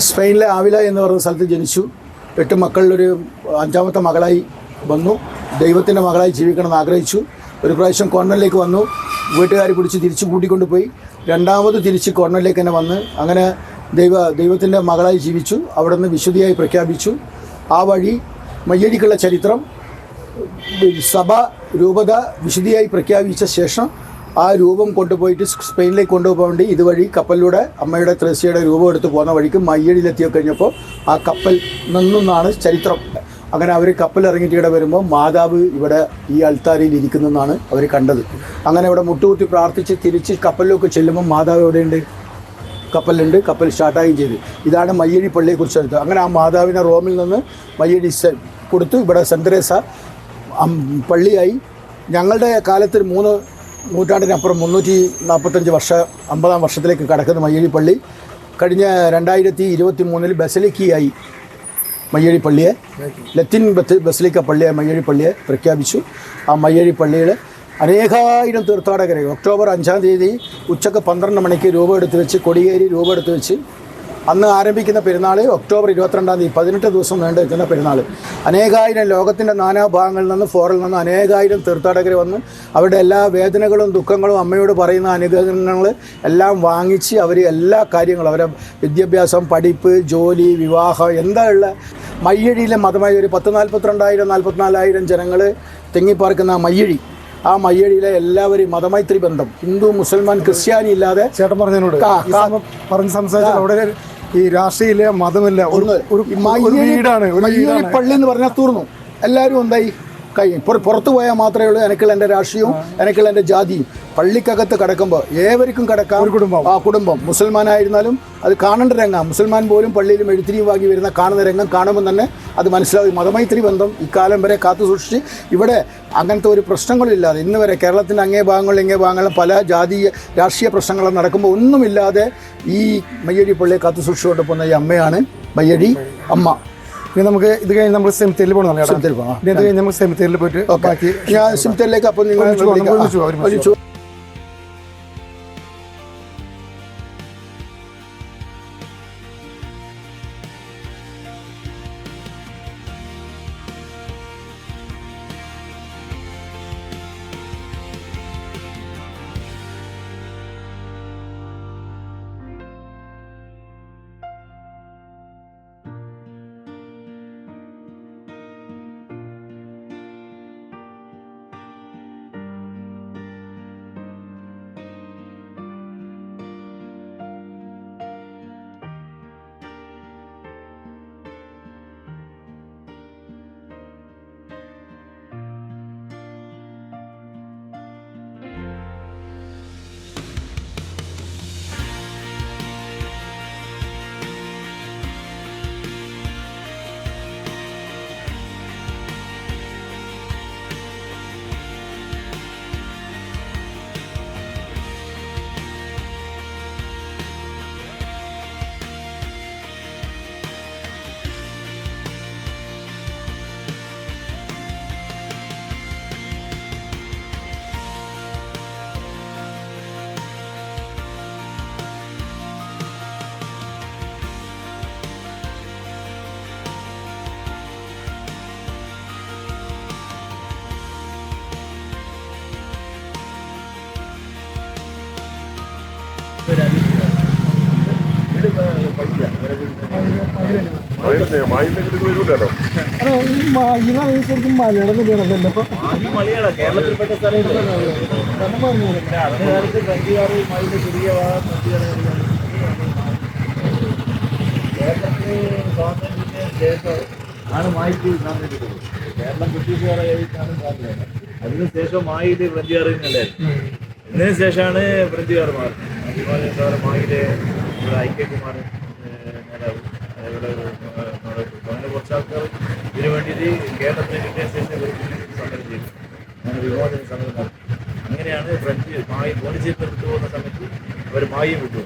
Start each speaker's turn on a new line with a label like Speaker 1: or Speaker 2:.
Speaker 1: സ്പെയിനിലെ ആവില എന്ന് പറയുന്ന സ്ഥലത്ത് ജനിച്ചു. 8 മക്കളിലൊരു 5ാമത്തെ മകളായി വന്നു. ദൈവത്തിൻ്റെ മകളായി ജീവിക്കണമെന്ന് ആഗ്രഹിച്ചു. ഒരു പ്രാവശ്യം കോർണറിലേക്ക് വന്നു. വീട്ടുകാർ പിടിച്ച് തിരിച്ച് കൂട്ടിക്കൊണ്ട് പോയി. രണ്ടാമത് തിരിച്ച് കോർണറിലേക്ക് തന്നെ വന്ന് അങ്ങനെ ദൈവത്തിൻ്റെ മകളായി ജീവിച്ചു. അവിടെ നിന്ന് വിശുദ്ധിയായി പ്രഖ്യാപിച്ചു. ആ വഴി മയ്യഴിക്കുള്ള ചരിത്രം സഭ രൂപത വിശുദ്ധിയായി പ്രഖ്യാപിച്ച ശേഷം ആ രൂപം കൊണ്ടുപോയിട്ട് സ്പെയിനിലേക്ക് കൊണ്ടുപോകാൻ വേണ്ടി ഇതുവഴി കപ്പലിലൂടെ അമ്മയുടെ ത്രേസ്യയുടെ രൂപം എടുത്ത് പോകുന്ന വഴിക്ക് മയ്യഴിയിലെത്തി കഴിഞ്ഞപ്പോൾ ആ കപ്പൽ നിന്നാണ് ചരിത്രം. അങ്ങനെ അവർ കപ്പലിറങ്ങിയിട്ട് ഇവിടെ വരുമ്പോൾ മാതാവ് ഇവിടെ ഈ അൾത്താരയിൽ ഇരിക്കുന്നതെന്നാണ് അവർ കണ്ടത്. അങ്ങനെ ഇവിടെ മുട്ടുകുത്തി പ്രാർത്ഥിച്ച് തിരിച്ച് കപ്പലിലേക്ക് ചെല്ലുമ്പോൾ മാതാവ് എവിടെയുണ്ട്? കപ്പലുണ്ട്. കപ്പൽ സ്റ്റാർട്ടാകുകയും ചെയ്തു. ഇതാണ് മയ്യഴി പള്ളിയെക്കുറിച്ച് എടുത്തത്. അങ്ങനെ ആ മാതാവിനെ റോമിൽ നിന്ന് മയ്യഴി കൊടുത്തു. ഇവിടെ സെൻറ്റ് തെരേസ പള്ളിയായി. ഞങ്ങളുടെ കാലത്തിൽ 3 നൂറ്റാണ്ടിനപ്പുറം 345 വർഷം 50ാം വർഷത്തിലേക്ക് കടക്കുന്ന മയ്യഴി പള്ളി കഴിഞ്ഞ 2023 ബസലിക്കയായി മയ്യഴി പള്ളിയെ ലത്തിൻ ബസലിക്ക പള്ളിയെ മയ്യഴി പള്ളിയെ പ്രഖ്യാപിച്ചു. ആ മയ്യഴി പള്ളിയിൽ അനേകായിരം തീർത്ഥാടകരെ ഒക്ടോബർ 5-ാം തീയതി ഉച്ചക്ക് 12 മണിക്ക് രൂപം എടുത്ത് വെച്ച് കൊടിയേരി രൂപം എടുത്ത് വെച്ച് അന്ന് ആരംഭിക്കുന്ന പെരുന്നാൾ ഒക്ടോബർ 22-ാം തീയതി 18 ദിവസം നീണ്ടു നിൽക്കുന്ന പെരുന്നാൾ. അനേകായിരം ലോകത്തിൻ്റെ നാനാഭാഗങ്ങളിൽ നിന്ന് ഫോറിൽ നിന്ന് അനേകായിരം തീർത്ഥാടകർ വന്ന് അവരുടെ എല്ലാ വേദനകളും ദുഃഖങ്ങളും അമ്മയോട് പറയുന്ന അനുഗ്രഹങ്ങൾ എല്ലാം വാങ്ങിച്ച് അവർ എല്ലാ കാര്യങ്ങളും അവരുടെ വിദ്യാഭ്യാസം, പഠിപ്പ്, ജോലി, വിവാഹം എന്താ ഉള്ള മയ്യഴിയിലെ മതമായി ഒരു 42,000 44,000 ജനങ്ങൾ തിങ്ങിപ്പാർക്കുന്ന മയ്യഴി. ആ മയ്യഴിയിലെ എല്ലാവരും മതമൈത്രി ബന്ധം ഹിന്ദു മുസൽമാൻ ക്രിസ്ത്യാനി ഇല്ലാതെ
Speaker 2: ചേട്ടൻ പറഞ്ഞതിനോട് പറഞ്ഞ് സംസാരിച്ചാൽ അവിടെ ഈ രാഷ്ട്രീയ മതമില്ല.
Speaker 1: മയ്യഴി പള്ളി എന്ന് പറഞ്ഞാൽ തീർന്നു. എല്ലാവരും എന്തായി പുറത്തു പോയാൽ മാത്രമേ ഉള്ളൂ എനിക്കുള്ള എൻ്റെ രാഷ്ട്രീയവും എനിക്കുള്ള എൻ്റെ ജാതിയും. പള്ളിക്കകത്ത് കിടക്കുമ്പോൾ ഏവർക്കും കിടക്കാം. ആ കുടുംബം മുസൽമാനായിരുന്നാലും അത് കാണേണ്ട രംഗം. മുസൽമാൻ പോലും പള്ളിയിലും എഴുത്തിരിവാക്കി വരുന്ന കാണുന്ന രംഗം കാണുമ്പോൾ തന്നെ അത് മനസ്സിലാവും. മതമൈത്രി ബന്ധം ഇക്കാലം വരെ കാത്തു സൂക്ഷിച്ച് ഇവിടെ അങ്ങനത്തെ ഒരു പ്രശ്നങ്ങളില്ലാതെ ഇന്ന് വരെ കേരളത്തിൻ്റെ അങ്ങേ ഭാഗങ്ങളിലും പല ജാതീയ രാഷ്ട്രീയ പ്രശ്നങ്ങളും നടക്കുമ്പോൾ ഒന്നുമില്ലാതെ ഈ മയ്യഴി പള്ളിയെ കാത്തു സൂക്ഷിച്ചുകൊണ്ട് പോകുന്ന ഈ അമ്മയാണ് മയ്യഴി അമ്മ.
Speaker 2: ഇനി നമുക്ക് ഇത് കഴിഞ്ഞ് നമ്മൾ സെമിത്തേരിൽ പോകണം.
Speaker 1: സെമിത്തേരിൽ പോകാം.
Speaker 2: ഇത് കഴിഞ്ഞ് നമുക്ക് സെമിത്തേരിൽ പോയിട്ട് ബാക്കി
Speaker 1: ഞാൻ സെമിത്തേരിലേക്ക് അപ്പോൾ നിങ്ങൾ
Speaker 3: കേരളത്തിൽപ്പെട്ട ആണ് മായിക്ക് സാധ്യതയുള്ളത്. കേരളം ബ്രിട്ടീഷുകാരെ കഴിക്കാണ് സാധ്യത. അതിനുശേഷം മായില് ഫ്രഞ്ചുകാരല്ലായിരുന്നു. ഇതിനു ശേഷമാണ് ഫ്രഞ്ചുകാർ മാറുന്നത്. അതുപോലെ മായിലെ ഐക്യകുമാർ നേതാവ് അതേപോലെ അങ്ങനെ കുറച്ച് ആൾക്കാർ ഇതിനു വേണ്ടിയിട്ട് കേരളത്തിലെ ഇന്ത്യൻ സ്റ്റേഷനെ സമരം ചെയ്തു. അങ്ങനെ വിമോചന സമരം നടത്തി. അങ്ങനെയാണ് ഫ്രഞ്ച് മായി പോണ്ടിച്ചേരി വിട്ടു പോകുന്ന സമയത്ത് അവർ മായും വിട്ടു.